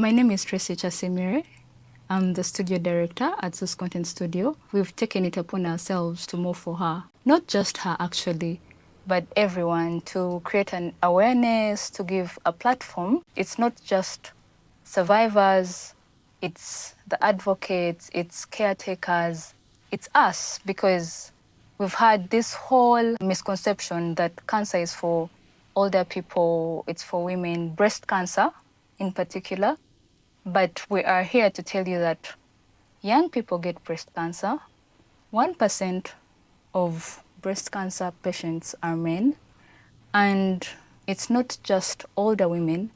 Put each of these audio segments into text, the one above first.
My name is Tracy Chasimire. I'm the studio director at Zeus Content Studio. We've taken it upon ourselves to move for her. Not just her, actually, but everyone, to create an awareness, to give a platform. It's not just survivors, it's the advocates, it's caretakers, it's us, because we've had this whole misconception that cancer is for older people, it's for women, breast cancer in particular. But we are here to tell you that young people get breast cancer. 1% of breast cancer patients are men. And it's not just older women,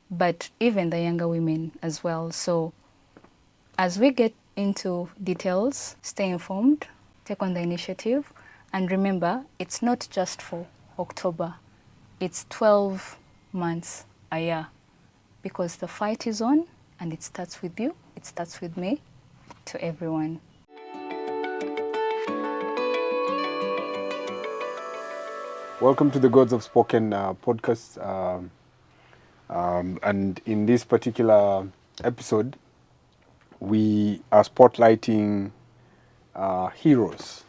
but even the younger women as well. So as we get into details, stay informed, take on the initiative, and remember, it's not just for October. It's 12 months a year, because the fight is on, and it starts with you, it starts with me, to everyone. Welcome to the Gods Have Spoken podcast. And in this particular episode, we are spotlighting heroes,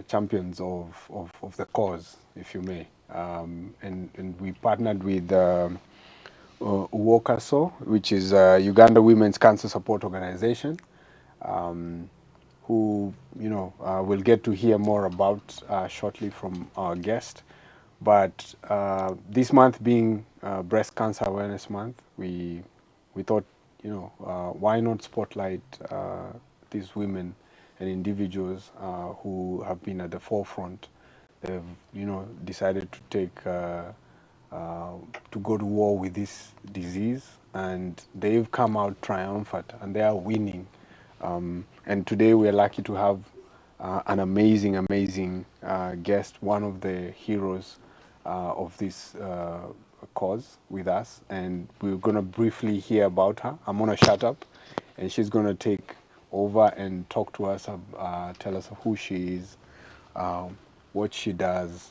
champions of the cause, if you may. And we partnered with Uwokaso, which is Uganda Women's Cancer Support Organization, who we'll get to hear more about shortly from our guest. But this month being Breast Cancer Awareness Month, we thought, why not spotlight these women and individuals who have been at the forefront. They've, decided to take to go to war with this disease, and they've come out triumphant, and they are winning. And today we are lucky to have an amazing guest, one of the heroes of this cause with us, and we're going to briefly hear about her. I'm going to shut up, and she's going to take over and talk to us, tell us who she is, what she does,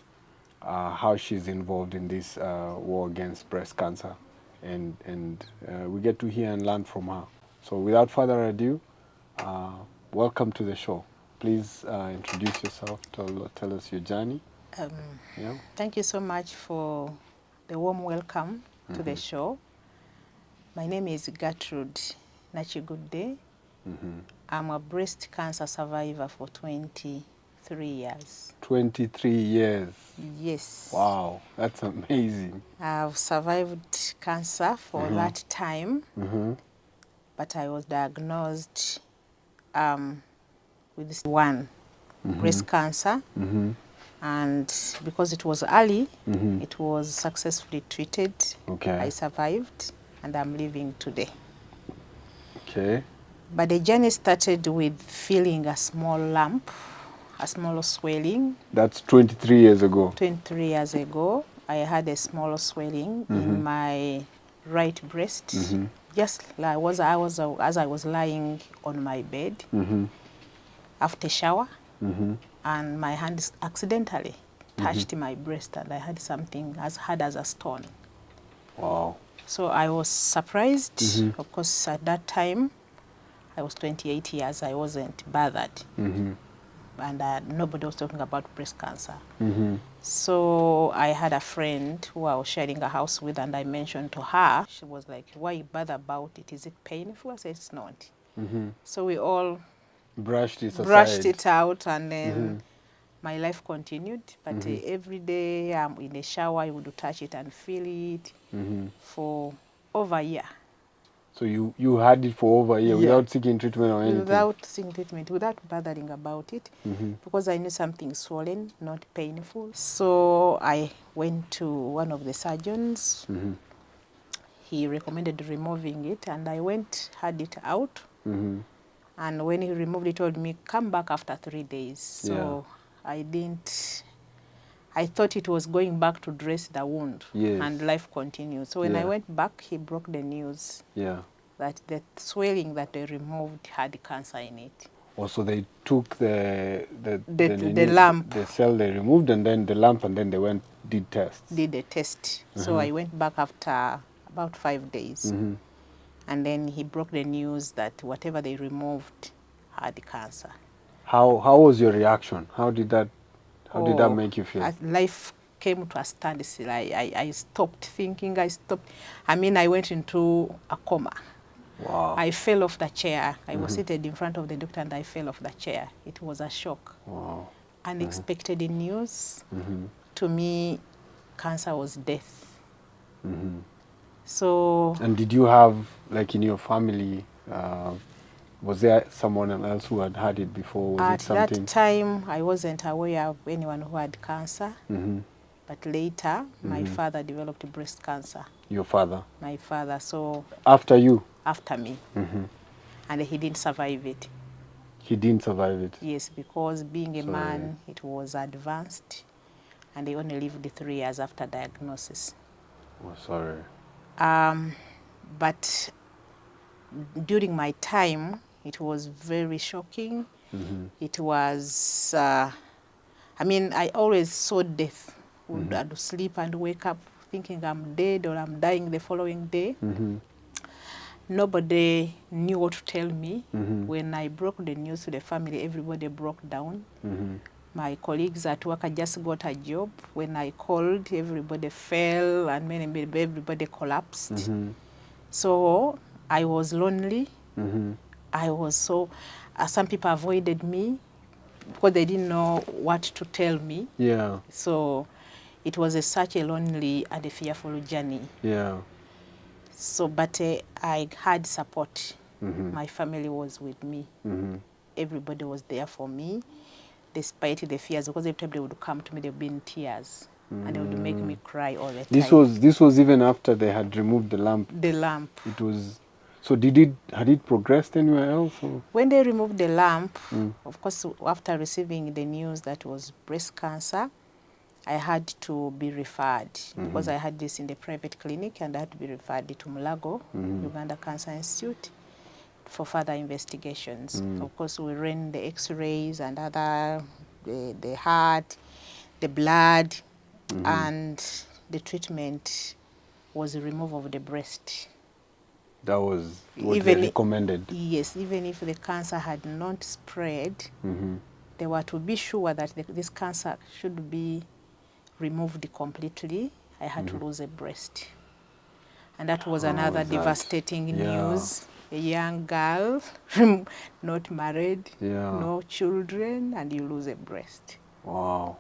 how she's involved in this war against breast cancer, and we get to hear and learn from her. So without further ado, welcome to the show. Please introduce yourself, tell us your journey. Yeah. Thank you so much for the warm welcome to the show. My name is Gertrude Nachigude. I'm a breast cancer survivor for 23 years. 23 years. Yes. Wow, that's amazing. I've survived cancer for that time, but I was diagnosed with this one breast cancer. And because it was early, it was successfully treated. Okay. I survived, and I'm living today. Okay. But the journey started with feeling a small lump, a small swelling. That's 23 years ago. 23 years ago, I had a small swelling in my right breast. Just like as I was lying on my bed after shower, and my hand accidentally touched my breast, and I had something as hard as a stone. Wow. So I was surprised. Of course, at that time, I was 28 years. I wasn't bothered. And nobody was talking about breast cancer. So I had a friend who I was sharing a house with, and I mentioned to her. She was like, why you bother about it? Is it painful? I said, it's not. So we all brushed it out, and then my life continued. But every day I'm in the shower, I would touch it and feel it for over a year. So you had it for over a year without seeking treatment or anything? Without seeking treatment, without bothering about it, because I knew something swollen, not painful. So I went to one of the surgeons. He recommended removing it, and I went, had it out. And when he removed it, he told me, come back after 3 days. So I didn't. I thought it was going back to dress the wound, and life continued. So when I went back, he broke the news that the swelling that they removed had cancer in it. Also, they took the lump, the cell they removed, and then the lump, and then they did tests. Did a test. So I went back after about 5 days. And then he broke the news that whatever they removed had cancer. How was your reaction? How did that make you feel? Life came to a standstill. I stopped thinking. I mean, I went into a coma. Wow. I fell off the chair. I was seated in front of the doctor and I fell off the chair. It was a shock. Wow. Unexpected news. To me, cancer was death. So. And did you have, like in your family, was there someone else who had had it before? Was At it something? that time, I wasn't aware of anyone who had cancer. But later, my father developed breast cancer. Your father? My father, so. After you? After me. And he didn't survive it. He didn't survive it? Yes, because being a man, it was advanced. And he only lived 3 years after diagnosis. Oh, sorry. But during my time, it was very shocking. It was, I mean, I always saw death. I'd sleep and wake up thinking I'm dead or I'm dying the following day. Nobody knew what to tell me. When I broke the news to the family, everybody broke down. My colleagues at work, I just got a job. When I called, everybody fell and everybody collapsed. So I was lonely. I was so, some people avoided me because they didn't know what to tell me. Yeah. So it was such a lonely and a fearful journey. Yeah. So, but I had support. My family was with me. Everybody was there for me, despite the fears, because every time they would come to me, they would be in tears. And they would make me cry all the time. This was even after they had removed the lump? The lump. It was, so had it progressed anywhere else? Or? When they removed the lump, of course, after receiving the news that it was breast cancer, I had to be referred because I had this in the private clinic, and I had to be referred to Mulago, Uganda Cancer Institute, for further investigations. Of course, we ran the x-rays and other, the heart, the blood, and the treatment was the removal of the breast. That was what they recommended? Yes, even if the cancer had not spread, they were to be sure that this cancer should be removed completely. I had to lose a breast. And that was another devastating news. A young girl, not married, no children, and you lose a breast. Wow.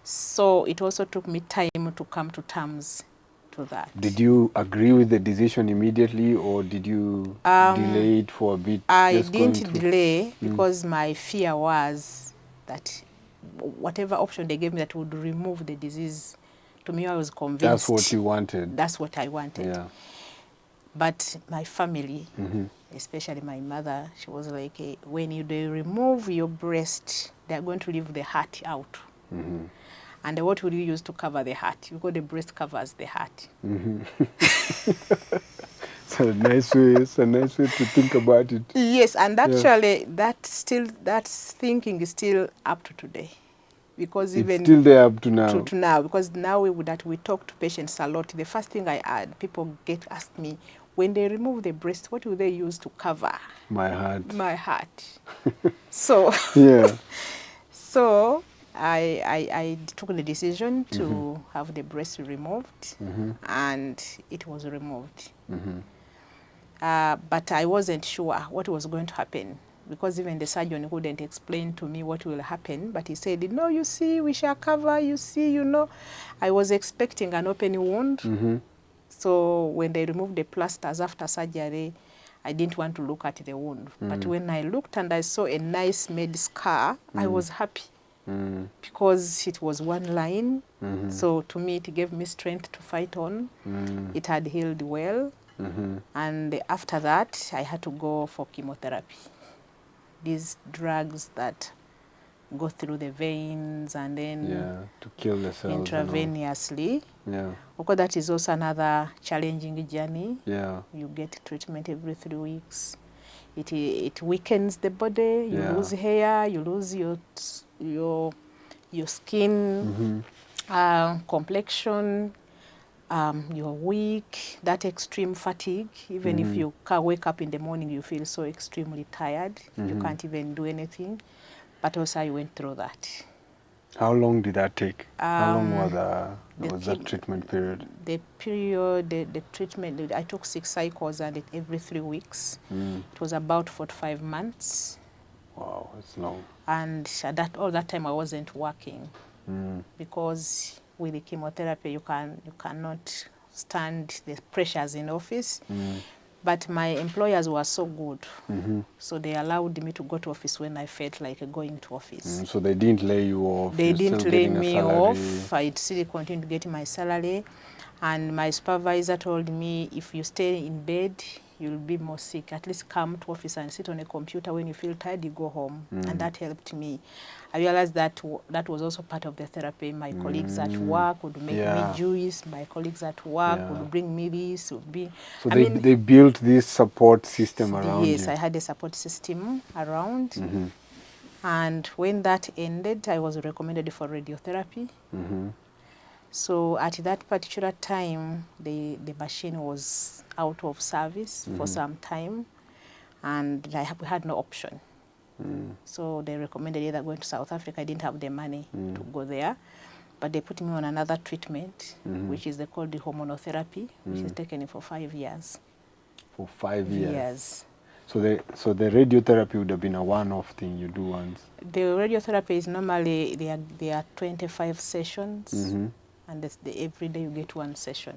So it also took me time to come to terms to that. Did you agree with the decision immediately, or did you delay it for a bit? I didn't delay because my fear was that whatever option they gave me that would remove the disease, to me I was convinced. That's what you wanted? That's what I wanted. Yeah. But my family, especially my mother, she was like, hey, when they remove your breast, they're going to leave the heart out. And what will you use to cover the heart? Because the breast covers the heart. It's a nice way to think about it. Yes, and actually that thinking is still up to today. Because it's still there up to now. To now, because now we talk to patients a lot. The first thing I add, people ask me, when they remove the breast, what will they use to cover? My heart. My heart. So yeah. So I took the decision to have the breast removed, and it was removed. But I wasn't sure what was going to happen, because even the surgeon couldn't explain to me what will happen, but he said, no, you see, we shall cover, you see, you know. I was expecting an open wound. So when they removed the plasters after surgery, I didn't want to look at the wound. But when I looked and I saw a nice made scar, I was happy. Because it was one line. So to me, it gave me strength to fight on. It had healed well. And after that, I had to go for chemotherapy. These drugs that go through the veins and then to kill the cells intravenously. Because that is also another challenging journey. You get treatment every 3 weeks. It weakens the body. You lose hair. You lose your skin, complexion. you're weak, that extreme fatigue. Even if you wake up in the morning, you feel so extremely tired. You can't even do anything. But also I went through that. How long did that take? How long The was that treatment period? The period, the treatment, I took 6 cycles and every 3 weeks. It was about 45 months. Wow, it's long. And all that time I wasn't working because with the chemotherapy you cannot stand the pressures in office. But my employers were so good, so they allowed me to go to office when I felt like going to office. So they didn't lay you off? They You're didn't still lay getting a me salary. off. I still continued getting my salary. And my supervisor told me, if you stay in bed, you'll be more sick. At least come to office and sit on a computer. When you feel tired, you go home. And that helped me. I realized that that was also part of the therapy. My colleagues at work would make me juice. My colleagues at work would bring me this. So they built this support system around yes, you? I had a support system around. And when that ended, I was recommended for radiotherapy. So at that particular time, the machine was out of service for some time, and we had no option. So they recommended either going to South Africa. I didn't have the money to go there, but they put me on another treatment, which is called the hormonotherapy, which is taken for 5 years. For 5 years? Yes. So the radiotherapy would have been a one-off thing you do once? The radiotherapy is normally, there are 25 sessions, and every day you get 1 session.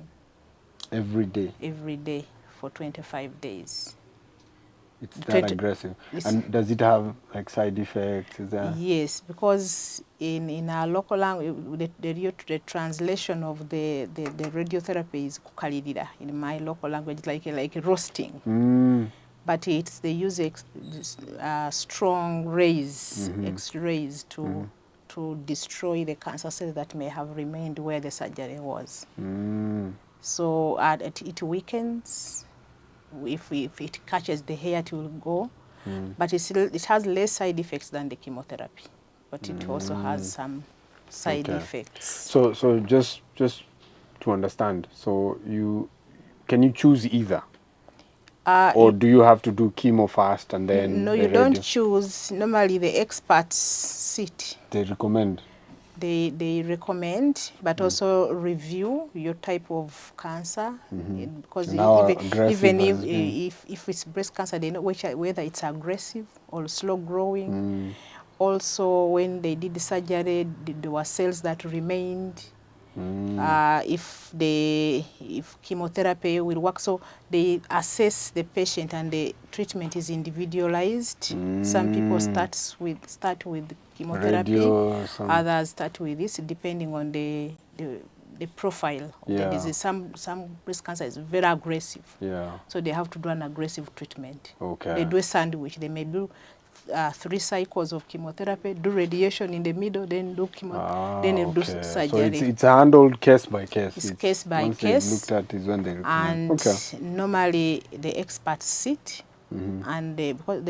Every day? Every day for 25 days. It's that aggressive. And does it have like side effects? Is there? Yes, because in our local language, the translation of the radiotherapy is kukalirira. In my local language, like roasting. But they use strong rays, X-rays, to destroy the cancer cells that may have remained where the surgery was. So it weakens. If it catches the hair, it will go. But it has less side effects than the chemotherapy. But it also has some side effects. So just to understand, so can you choose either? Or do you have to do chemo first and then no, you don't choose. Normally the experts sit. They recommend? They recommend, but also review your type of cancer. Because even if it's breast cancer, they know whether it's aggressive or slow growing. Also, when they did the surgery, there were cells that remained. If chemotherapy will work, so they assess the patient, and the treatment is individualized. Some people start with chemotherapy, others start with this, depending on the profile of the disease. Some breast cancer is very aggressive, so they have to do an aggressive treatment. They do a sandwich. They may do 3 cycles of chemotherapy, do radiation in the middle, then do then do surgery. So it's handled case by case. It's case by case. Once they've looked at is when they recommend. And normally the experts sit, and because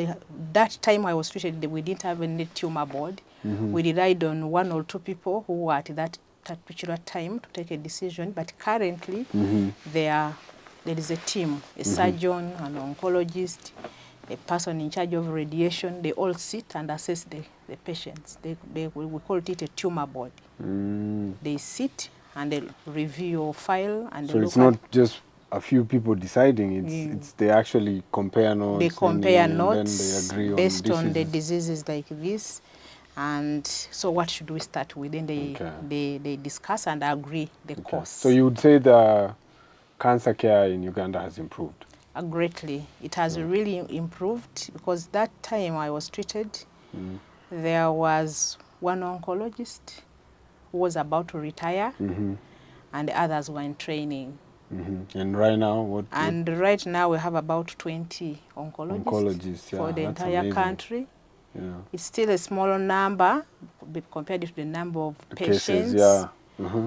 that time I was treated, we didn't have any tumor board. We relied on 1 or 2 people who were at that particular time to take a decision. But currently, there is a team, a surgeon, an oncologist, a person in charge of radiation. They all sit and assess the patients. We call it a tumor board. They sit and they review your file, and so it's not just a few people deciding. It's they actually compare notes. They compare notes, and then they agree based on the diseases like this. And so what should we start with? Then they discuss and agree the course. So you would say the cancer care in Uganda has improved? Greatly. It has really improved, because that time I was treated, there was 1 oncologist who was about to retire, and others were in training. And right now, right now we have about 20 oncologists for the entire country. It's still a smaller number compared to the number of patients. Cases,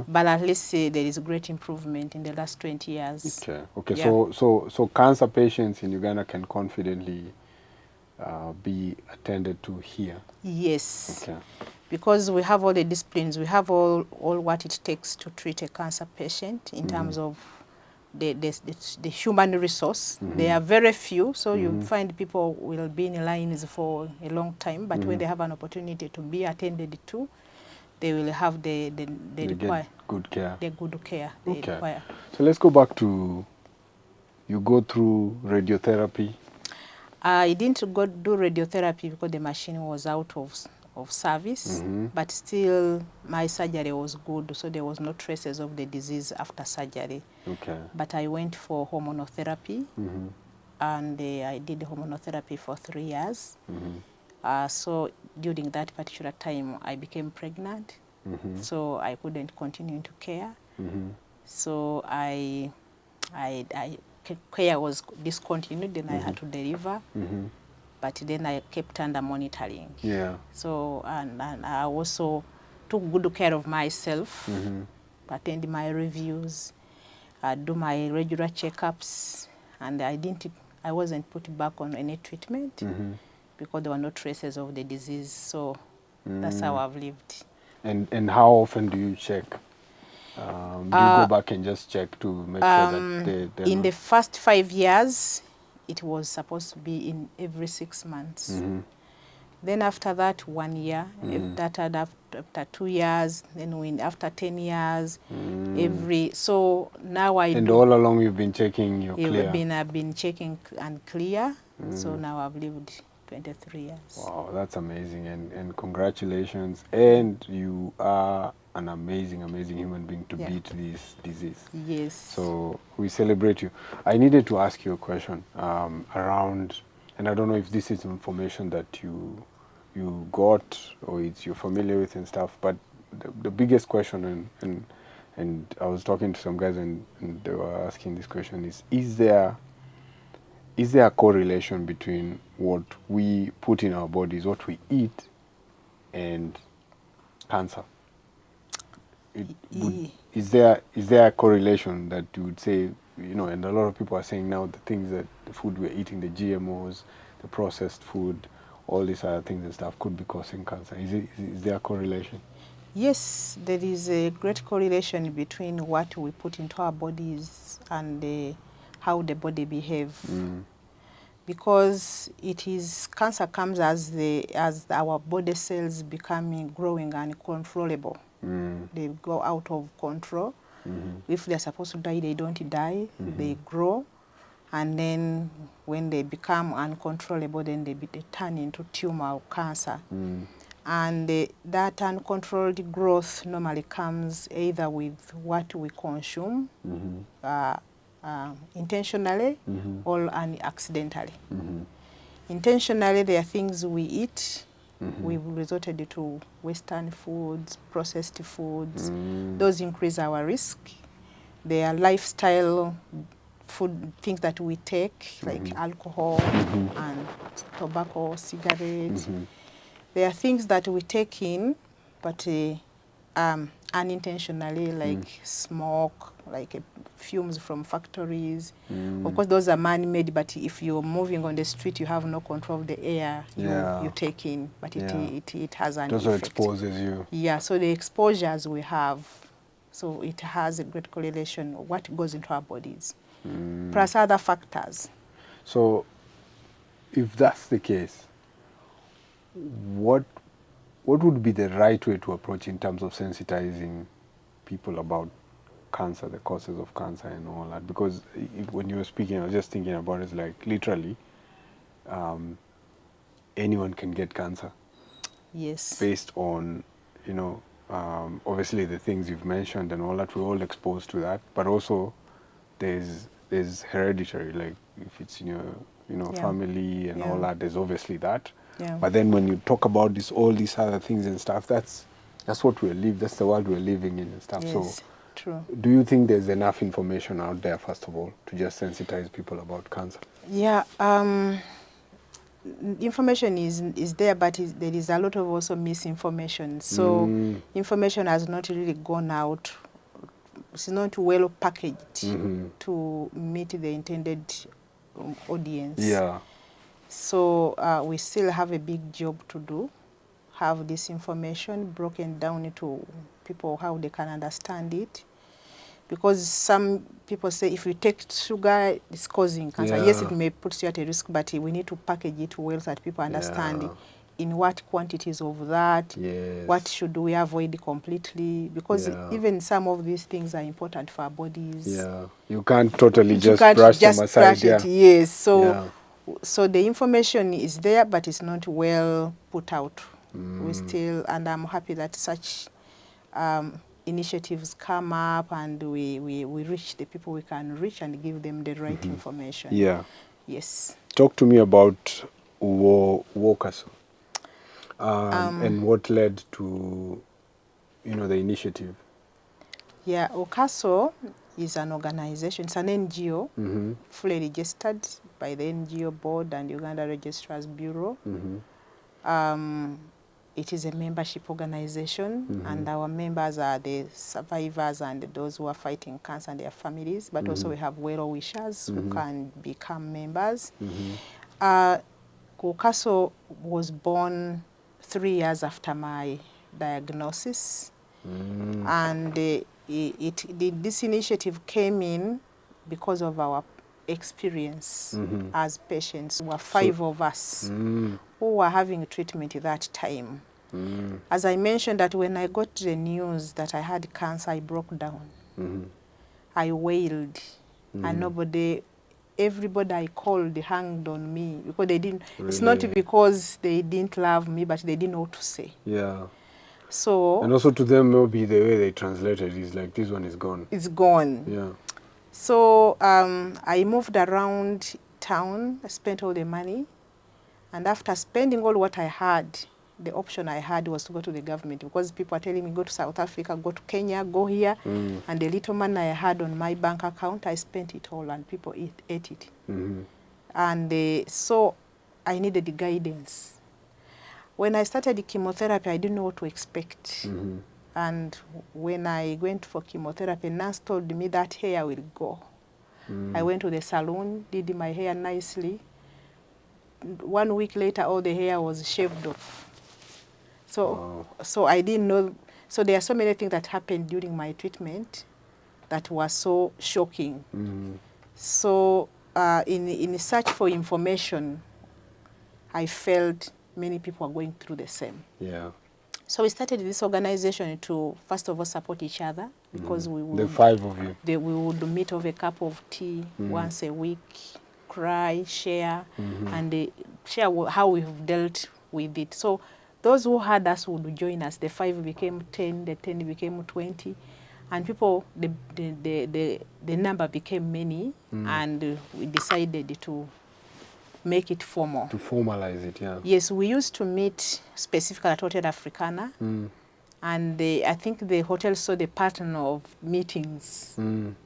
but at least there is great improvement in the last 20 years. Okay. So cancer patients in Uganda can confidently be attended to here? Yes. because we have all the disciplines, we have all what it takes to treat a cancer patient in terms of the human resource. There are very few, so you find people will be in lines for a long time, but when they have an opportunity to be attended to, they will have the require good care. the good care they Okay. require. So let's go back to, you go through radiotherapy. I didn't go do radiotherapy because the machine was out of service, but still my surgery was good, so there was no traces of the disease after surgery. Okay. But I went for hormonotherapy, and I did hormonotherapy for 3 years. So during that particular time, I became pregnant, so I couldn't continue into care. So care was discontinued, then I had to deliver, but then I kept under monitoring. Yeah. So, and I also took good care of myself, attend my reviews, do my regular checkups, and I wasn't put back on any treatment because there were no traces of the disease. So that's how I've lived. And how often do you check? Do you go back and just check to make sure that they're In not... the first 5 years, it was supposed to be in every 6 months. Then after that, 1 year. After 2 years, then after 10 years, so now And all along you've been checking your clear? I've been checking and clear. So now I've lived 23 years. Wow, that's amazing, and congratulations. And you are an amazing, amazing human being to beat this disease. Yes. So we celebrate you. I needed to ask you a question around, and I don't know if this is information that you got or you're familiar with and stuff, but the biggest question, and I was talking to some guys and they were asking this question, is there a correlation between what we put in our bodies, what we eat, and cancer? Is there a correlation that you would say, and a lot of people are saying now the food we're eating, the GMOs, the processed food, all these other things and stuff could be causing cancer. Is there a correlation? Yes, there is a great correlation between what we put into our bodies and how the body behaves. Because cancer comes as our body cells growing uncontrollable. They go out of control. If they're supposed to die, they don't die. They grow, and then when they become uncontrollable, then they turn into tumor or cancer. And that uncontrolled growth normally comes either with what we consume intentionally or accidentally. Intentionally, there are things we eat. We've resorted to Western foods, processed foods. Those increase our risk. There are lifestyle food things that we take, like alcohol and tobacco, cigarettes. There are things that we take in, but unintentionally, like smoke, like fumes from factories. Of course, those are man-made, but if you're moving on the street, you have no control of the air you take in, but it has an effect. Also exposes you. Yeah, so the exposures we have, so it has a great correlation of what goes into our bodies, plus other factors. So, if that's the case, what would be the right way to approach in terms of sensitizing people about cancer, the causes of cancer and all that? Because when you were speaking, I was just thinking about it, like literally anyone can get cancer. Yes. Based on, obviously the things you've mentioned and all that, we're all exposed to that, but also there's hereditary, like if it's in your family and all that, there's obviously that. Yeah. But then when you talk about all these other things and stuff, that's what that's the world we're living in and stuff. Yes, so true. do you think there's enough information out there, first of all, to just sensitize people about cancer? Yeah, information is there, but there is a lot of also misinformation. So information has not really gone out. It's not well packaged to meet the intended audience. Yeah. So we still have a big job to do, have this information broken down into people how they can understand it. Because some people say if you take sugar, it's causing cancer. Yeah. Yes, it may put you at a risk, but we need to package it well so that people understand Yeah. in what quantities of that, Yes. what should we avoid completely. Because Yeah. even some of these things are important for our bodies. Yeah. You can't totally You just can't brush them just aside. brush Yeah. it, yes. So, Yeah. so the information is there, but it's not well put out. We Mm. still, and I'm happy that such initiatives come up and we reach the people we can reach and give them the right information. Yeah. Yes. Talk to me about Wokaso and what led to, you know, the initiative. Yeah, OCASO is an organization, it's an NGO, fully registered by the NGO board and Uganda Registrars Bureau. It is a membership organization, and our members are the survivors and those who are fighting cancer and their families, but also we have well-wishers who can become members. Kukaso was born 3 years after my diagnosis, and this initiative came in because of our experience as patients. There were 5 of us who were having treatment at that time. As I mentioned, that when I got the news that I had cancer, I broke down. I wailed, and everybody I called hanged on me because they didn't. Really? It's not because they didn't love me, but they didn't know what to say. Yeah. So And also to them, maybe the way they translated is like, this one is gone. it's gone. Yeah. So I moved around town. I spent all the money, and after spending all what I had, the option I had was to go to the government, because people are telling me, go to South Africa, go to Kenya, go here. And the little money I had on my bank account, I spent it all, and people ate it. And so I needed the guidance. When I started the chemotherapy, I didn't know what to expect. And when I went for chemotherapy, nurse told me that hair will go. I went to the salon, did my hair nicely. 1 week later, all the hair was shaved off. So, so I didn't know. So there are so many things that happened during my treatment that were so shocking. So in search for information, I felt many people are going through the same. Yeah. So we started this organization to, first of all, support each other, because we would, The 5 of you. we would meet over a cup of tea once a week, cry, share, and share how we've dealt with it. So those who had us would join us. The 5 became 10, the 10 became 20, and people, the number became many, and we decided to make it formal. To formalize it, yeah. Yes, we used to meet specifically at Hotel Africana, and I think the hotel saw the pattern of meetings.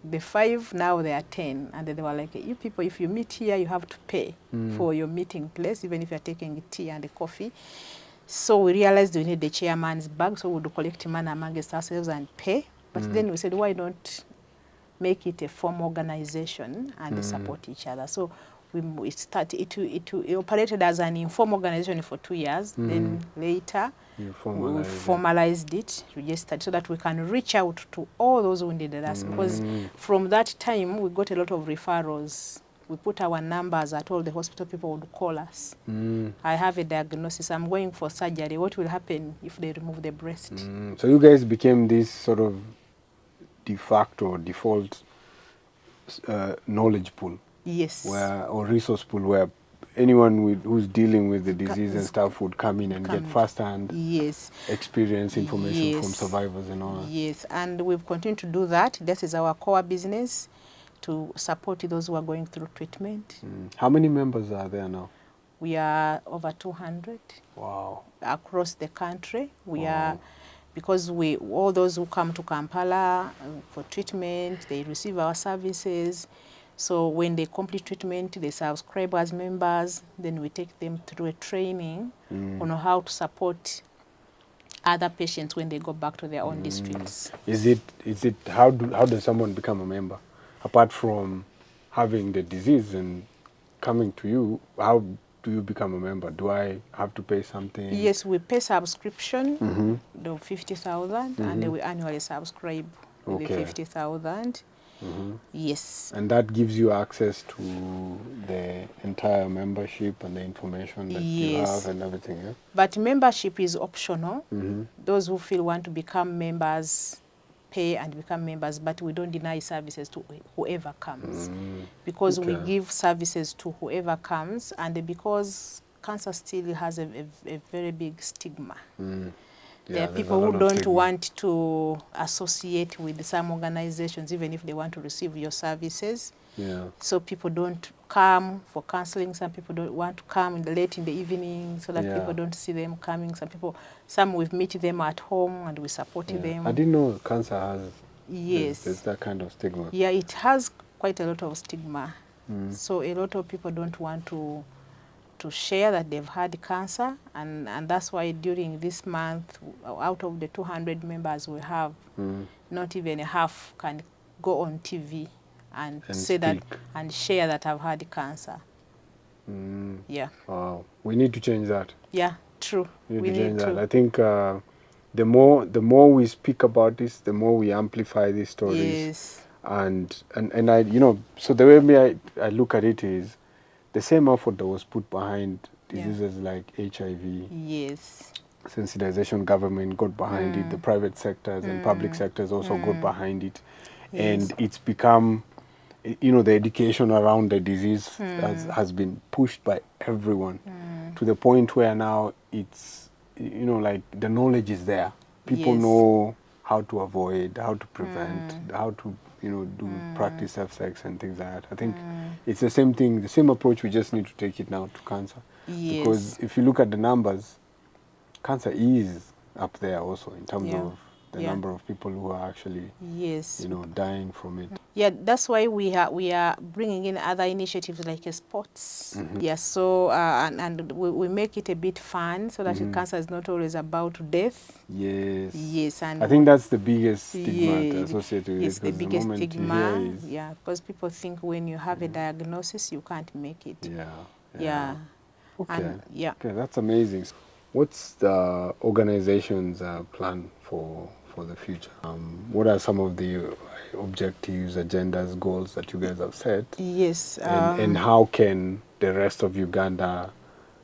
The 5, now they are 10, and they were like, you people, if you meet here, you have to pay for your meeting place, even if you're taking tea and coffee. So we realized we need the chairman's bag, so we would collect money amongst ourselves and pay. But then we said, why don't make it a formal organization and support each other? So we started, it operated as an informal organization for 2 years. Then later, we formalized it, registered, so that we can reach out to all those who needed us. Because from that time, we got a lot of referrals. We put our numbers at all the hospital, people would call us. I have a diagnosis, I'm going for surgery. What will happen if they remove the breast? So you guys became this sort of de facto, default knowledge pool. Yes. Or resource pool where anyone who's dealing with the disease and stuff would come in and get first-hand experience information from survivors and all that. Yes, and we've continued to do that. This is our core business, to support those who are going through treatment. How many members are there now? We are over 200. Wow. Across the country. We are, because all those who come to Kampala for treatment, they receive our services. So when they complete treatment, they subscribe as members. Then we take them through a training on how to support other patients when they go back to their own districts. How does someone become a member? Apart from having the disease and coming to you, how do you become a member? Do I have to pay something? Yes, we pay subscription, Mm-hmm. the 50,000, and then we annually subscribe with the Okay. 50,000. Yes. And that gives you access to the entire membership and the information that you Yes. have and everything, yeah? But membership is optional. Mm-hmm. Those who feel want to become members pay and become members, but we don't deny services to whoever comes. Because we Okay. give services to whoever comes, and because cancer still has a very big stigma. There Yeah, are there's a people lot who of don't stigma. want to associate with some organizations, even if they want to receive your services. Yeah. So people don't come for counseling. Some people don't want to come late in the evening so that Yeah. people don't see them coming. Some we meet them at home and we support Yeah. them. I didn't know cancer has Yes. there's that kind of stigma. Yeah, it has quite a lot of stigma. So a lot of people don't want to share that they've had cancer, and that's why during this month, out of the 200 members we have, not even half can go on TV and say that speak. and share that I've had cancer. Yeah. Wow. We need to change that. Yeah, true. We We need to change need that. to. I think the more we speak about this, the more we amplify these stories. Yes. And I, you know, so the way I look at it is the same effort that was put behind diseases like HIV, Yes. sensitization, government got behind it, the private sectors and public sectors also got behind it. Yes. And it's become, you know, the education around the disease has been pushed by everyone to the point where now it's, you know, like the knowledge is there. People Yes. know how to avoid, how to prevent, how to, you know, do practice self-sex and things like that. I think it's the same thing, the same approach. We just need to take it now to cancer. Yes. Because if you look at the numbers, cancer is up there also in terms of the number of people who are actually, Yes. you know, dying from it. Yeah, that's why we are bringing in other initiatives like sports. Yeah, so and we make it a bit fun so that cancer is not always about death. Yes. Yes, and I think that's the biggest stigma yeah, associated with it's it. the 'Cause biggest moment you stigma. hear is, Yeah, because people think when you have a diagnosis you can't make it. yeah. Okay. And yeah. Okay, that's amazing. What's the organization's plan for the future? What are some of the objectives, agendas, goals that you guys have set? Yes. And how can the rest of Uganda,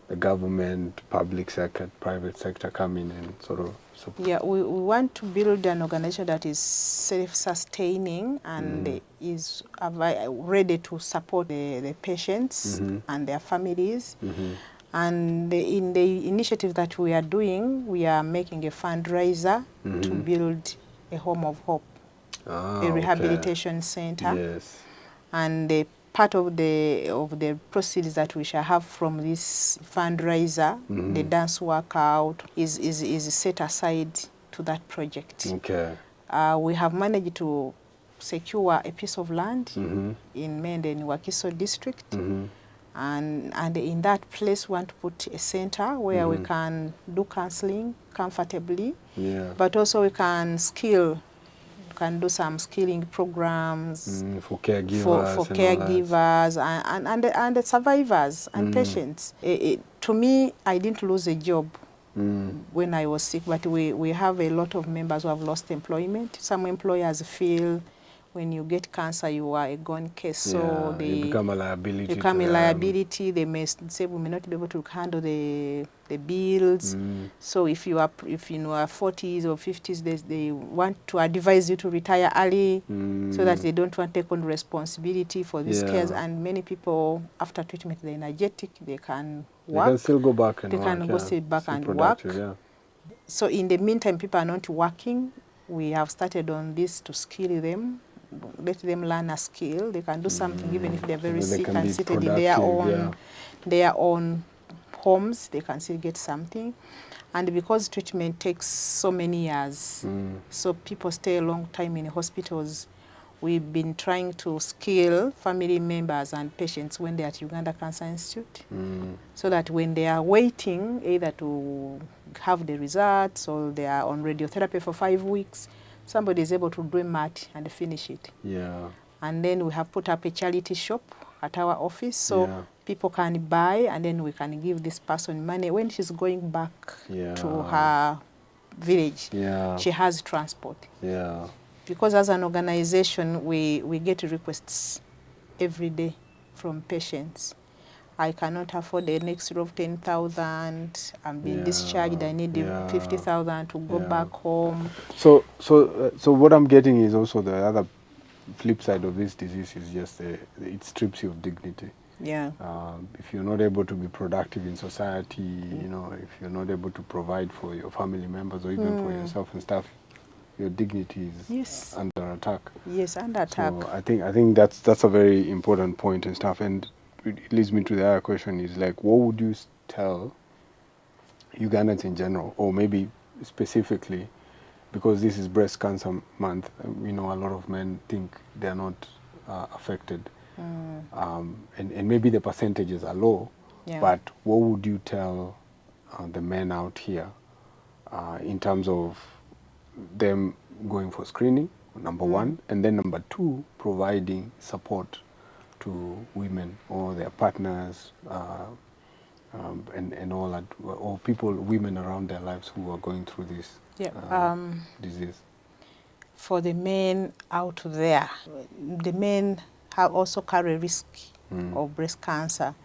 the government, public sector, private sector come in and sort of support? Yeah, we want to build an organization that is self-sustaining and is ready to support the patients and their families. And in the initiative that we are doing, we are making a fundraiser to build a home of hope, a rehabilitation center. Yes. And part of the proceeds that we shall have from this fundraiser, the dance workout, is set aside to that project. Okay. We have managed to secure a piece of land in Mende in Wakiso district. And in that place we want to put a center where we can do counseling comfortably, but also we can do some skilling programs for caregivers, and the survivors and patients. To me, I didn't lose a job when I was sick, but we have a lot of members who have lost employment. Some employers feel when you get cancer, you are a gone case. So you become a liability. They may say we may not be able to handle the bills. So if you are 40s or 50s, they want to advise you to retire early so that they don't want to take on responsibility for these cares. And many people, after treatment, they're energetic. They can work. They can still go back and work. They can go sit back and work. So in the meantime, people are not working. We have started on this to skill them. Let them learn a skill. They can do something even if they're very sick and seated in their own homes. They can still get something. And because treatment takes so many years, so people stay a long time in hospitals, we've been trying to skill family members and patients when they're at Uganda Cancer Institute, so that when they are waiting either to have the results or they are on radiotherapy for 5 weeks, somebody is able to do a mat and finish it. Yeah. And then we have put up a charity shop at our office, so Yeah. people can buy, and then we can give this person money when she's going back Yeah. to her village. Yeah. She has transport. Yeah. Because as an organization, we get requests every day from patients. I cannot afford an extra of 10,000. I'm being discharged. I need Yeah. 50,000 to go Yeah. back home. So what I'm getting is also the other flip side of this disease is just it strips you of dignity. Yeah. If you're not able to be productive in society, you know, if you're not able to provide for your family members or even for yourself and stuff, your dignity is Yes. under attack. Yes, under attack. So I think that's a very important point and stuff. And it leads me to the other question: is like, what would you tell Ugandans in general, or maybe specifically, because this is breast cancer month, you know, a lot of men think they're not affected, and maybe the percentages are low. Yeah. But what would you tell the men out here in terms of them going for screening, number one, and then number two, providing support to women or their partners and all that, or people, women around their lives who are going through this disease? For the men out there, the men have also carry risk of breast cancer,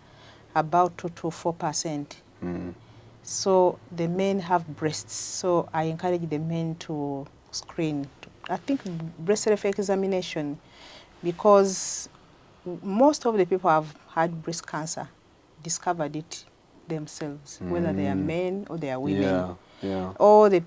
about 2 to 4%. So the men have breasts. So I encourage the men to screen. I think breast self-examination, because most of the people have had breast cancer discovered it themselves, whether they are men or they are women. Yeah, yeah. Or the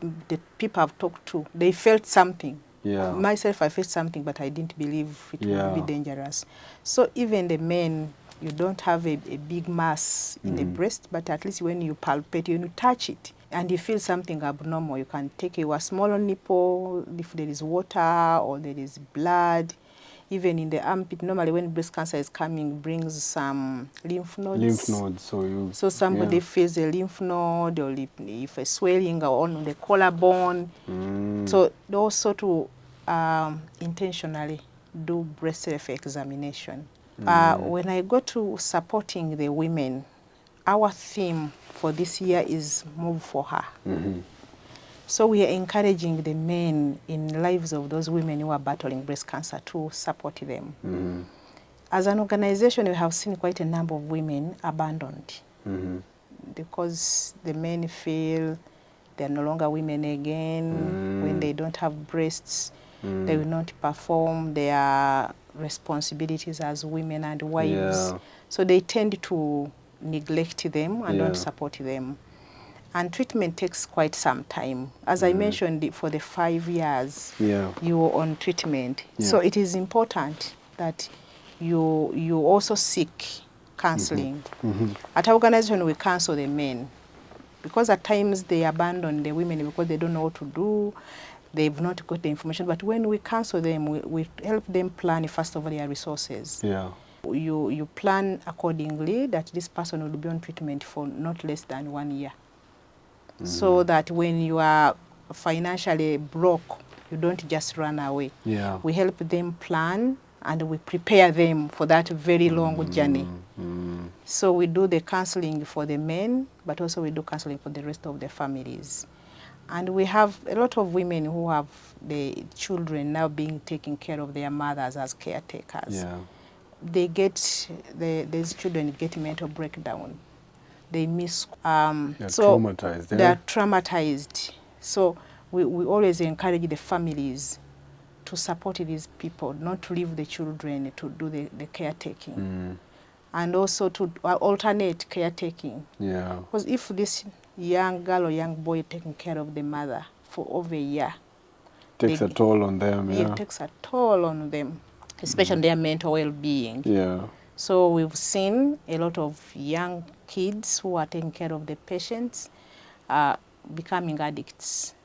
people I've talked to, they felt something. Yeah. Myself, I felt something, but I didn't believe it would be Yeah. dangerous. So even the men, you don't have a big mass in the breast, but at least when you palpate, when you touch it, and you feel something abnormal, you can take a small nipple, if there is water or there is blood. Even in the armpit, normally when breast cancer is coming, brings some lymph nodes. Lymph nodes, So somebody yeah. feels a lymph node, or if a swelling on the collarbone. So also to intentionally do breast self-examination. When I go to supporting the women, our theme for this year is Move for Her. So we are encouraging the men in lives of those women who are battling breast cancer to support them. As an organization, we have seen quite a number of women abandoned because the men feel they're no longer women again. When they don't have breasts, they will not perform their responsibilities as women and wives. Yeah. So they tend to neglect them and Yeah. don't support them. And treatment takes quite some time. As I mentioned, for the 5 years, Yeah. you are on treatment. Yeah. So it is important that you also seek counseling. At our organization, we counsel the men, because at times they abandon the women because they don't know what to do. They've not got the information. But when we counsel them, we help them plan, first of all, their resources. Yeah. You plan accordingly that this person will be on treatment for not less than 1 year. So that when you are financially broke, you don't just run away. Yeah. We help them plan and we prepare them for that very long journey. So we do the counseling for the men, but also we do counseling for the rest of the families. And we have a lot of women who have the children now being taken care of their mothers as caretakers. Yeah. They get, these children get mental breakdown. They miss. They're so traumatized. They are traumatized. So we always encourage the families to support these people, not to leave the children to do the caretaking. And also to alternate caretaking. Yeah. Because if this young girl or young boy taking care of the mother for over a year, Takes a toll on them. Yeah. It takes a toll on them, especially on their mental well-being. Yeah. So we've seen a lot of young kids who are taking care of the patients becoming addicts,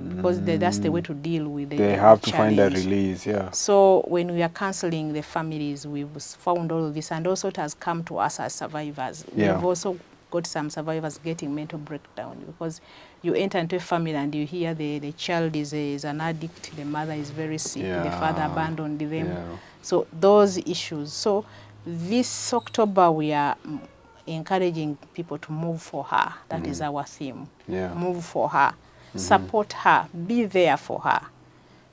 because that's the way to deal with the They have to challenge. find a release, yeah. So when we are counseling the families, we've found all of this, and also it has come to us as survivors. Yeah. We've also got some survivors getting mental breakdown, because you enter into a family and you hear the child is an addict, the mother is very sick, the father abandoned them. Yeah. So those issues. So This October, we are encouraging people to move for her. That is our theme. Yeah. Move for her. Support her. Be there for her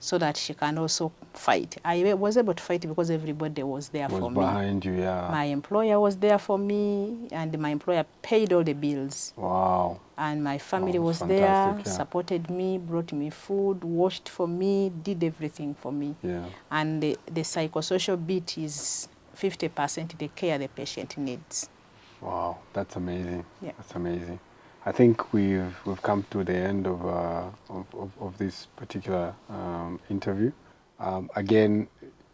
so that she can also fight. I was able to fight because everybody was there for me. Was behind you, yeah. My employer was there for me, and my employer paid all the bills. Wow. And my family Wow, was that's there, fantastic, yeah. supported me, brought me food, washed for me, did everything for me. Yeah. And the psychosocial bit is 50% the care the patient needs. Wow, that's amazing. Yeah. That's amazing. I think we've come to the end of this particular interview. Again,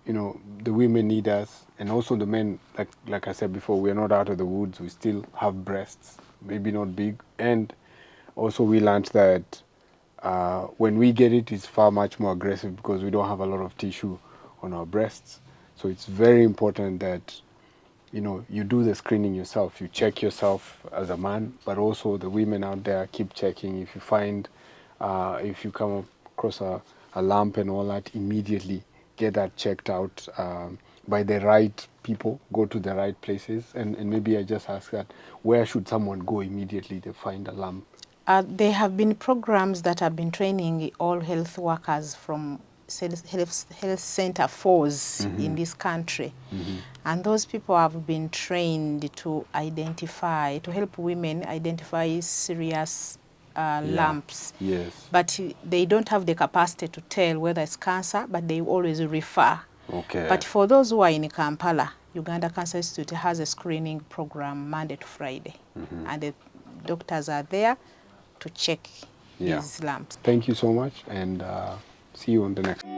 you know, the women need us, and also the men. Like I said before, we are not out of the woods. We still have breasts, maybe not big, and also we learned that when we get it, it's far much more aggressive because we don't have a lot of tissue on our breasts. So it's very important that, you know, you do the screening yourself. You check yourself as a man, but also the women out there, keep checking. If you find, if you come across a lump and all that, immediately get that checked out by the right people. Go to the right places. And maybe I just ask that, where should someone go immediately they find a lump? There have been programs that have been training all health workers from health center fours in this country. And those people have been trained to identify, to help women identify serious lumps. Yes. But they don't have the capacity to tell whether it's cancer, but they always refer. Okay. But for those who are in Kampala, Uganda Cancer Institute has a screening program Monday to Friday. And the doctors are there to check Yeah. these lumps. Thank you so much, and see you on the next.